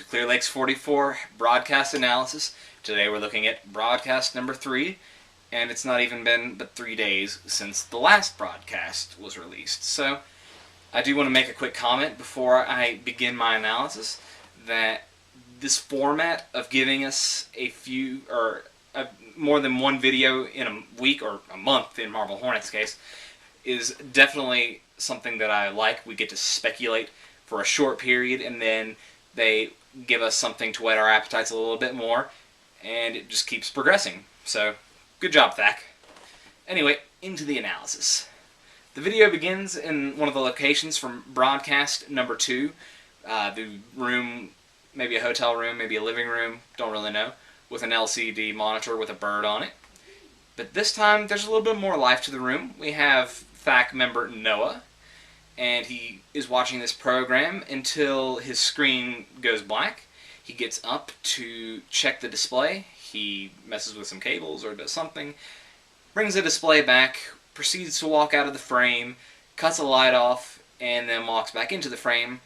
to Clear Lakes 44 broadcast analysis. Today we're looking at broadcast number 3, and it's not even been but 3 days since the last broadcast was released. So I do want to make a quick comment before I begin my analysis that this format of giving us more than one video in a week or a month in Marble Hornets' case is definitely something that I like. We get to speculate for a short period, and then they give us something to whet our appetites a little bit more, and it just keeps progressing. So, good job, Thack. Anyway, into the analysis. The video begins in one of the locations from broadcast number 2. The room, maybe a hotel room, maybe a living room, don't really know, with an LCD monitor with a bird on it. But this time, there's a little bit more life to the room. We have Thack member Noah, and he is watching this program until his screen goes black. He gets up to check the display. He messes with some cables or does something, brings the display back, proceeds to walk out of the frame, cuts a light off, and then walks back into the frame.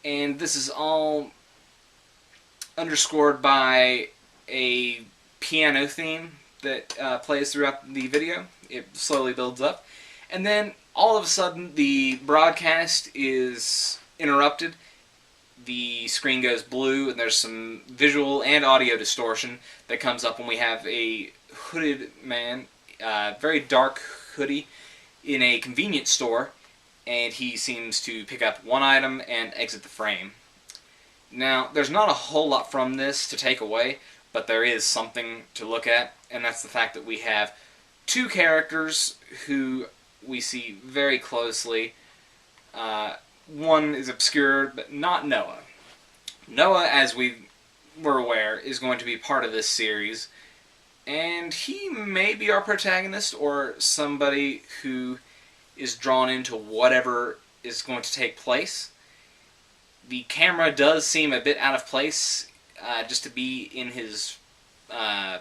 And this is all underscored by a piano theme that plays throughout the video. It slowly builds up. And then all of a sudden the broadcast is interrupted. The screen goes blue, and there's some visual and audio distortion that comes up when we have a hooded man, very dark hoodie, in a convenience store, and he seems to pick up one item and exit the frame. Now, there's not a whole lot from this to take away, but there is something to look at, and that's the fact that we have two characters who we see very closely. One is obscured, but not Noah. Noah, as we were aware, is going to be part of this series, and he may be our protagonist or somebody who is drawn into whatever is going to take place. The camera does seem a bit out of place, just to be in his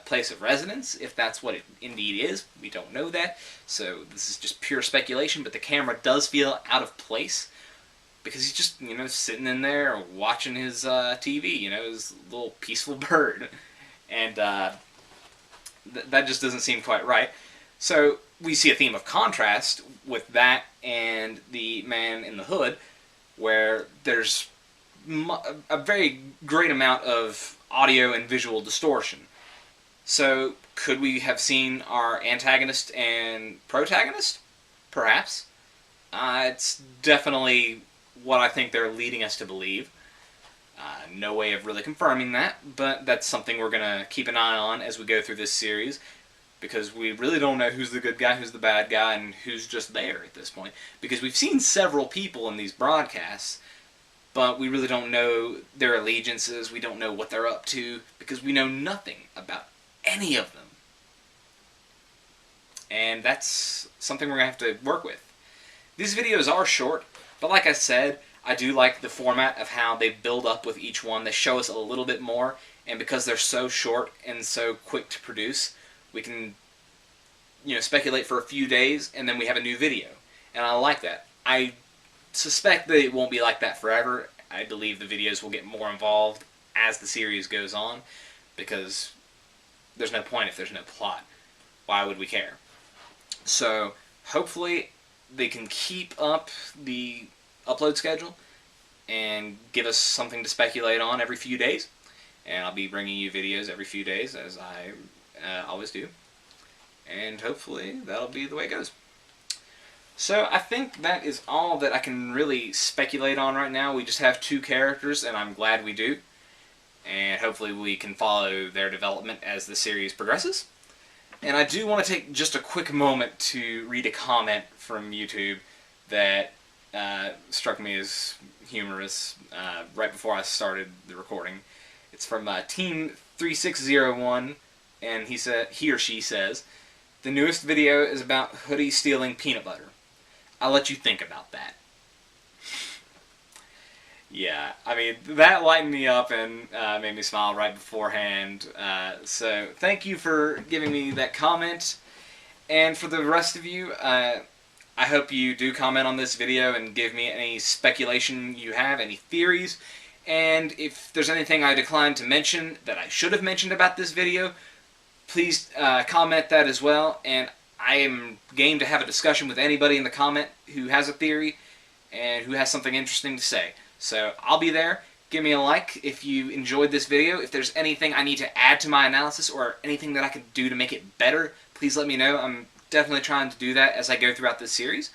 place of residence, if that's what it indeed is. We don't know that, so this is just pure speculation, but the camera does feel out of place because he's just, sitting in there watching his TV, his little peaceful bird, and that just doesn't seem quite right. So we see a theme of contrast with that and the man in the hood, where there's a very great amount of audio and visual distortion. So, could we have seen our antagonist and protagonist? Perhaps. It's definitely what I think they're leading us to believe. No way of really confirming that, but that's something we're going to keep an eye on as we go through this series, because we really don't know who's the good guy, who's the bad guy, and who's just there at this point. Because we've seen several people in these broadcasts, but we really don't know their allegiances, we don't know what they're up to, because we know nothing about any of them. And that's something we're going to have to work with. These videos are short, but like I said, I do like the format of how they build up with each one. They show us a little bit more, and because they're so short and so quick to produce, we can speculate for a few days, and then we have a new video. And I like that. I suspect that it won't be like that forever. I believe the videos will get more involved as the series goes on, because there's no point if there's no plot. Why would we care? So, hopefully they can keep up the upload schedule and give us something to speculate on every few days. And I'll be bringing you videos every few days, as I always do. And hopefully that'll be the way it goes. So I think that is all that I can really speculate on right now. We just have two characters, and I'm glad we do. And hopefully we can follow their development as the series progresses. And I do want to take just a quick moment to read a comment from YouTube that struck me as humorous right before I started the recording. It's from Team 3601, and he or she says, "The newest video is about Hoodie stealing peanut butter. I'll let you think about that." Yeah, I mean, that lightened me up and made me smile right beforehand. So thank you for giving me that comment. And for the rest of you, I hope you do comment on this video and give me any speculation you have, any theories, And if there's anything I declined to mention that I should have mentioned about this video, please comment that as well. And I am game to have a discussion with anybody in the comment who has a theory and who has something interesting to say. So I'll be there. Give me a like if you enjoyed this video. If there's anything I need to add to my analysis or anything that I could do to make it better, please let me know. I'm definitely trying to do that as I go throughout this series.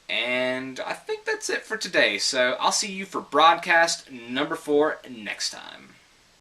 And I think that's it for today. So I'll see you for broadcast number 4 next time.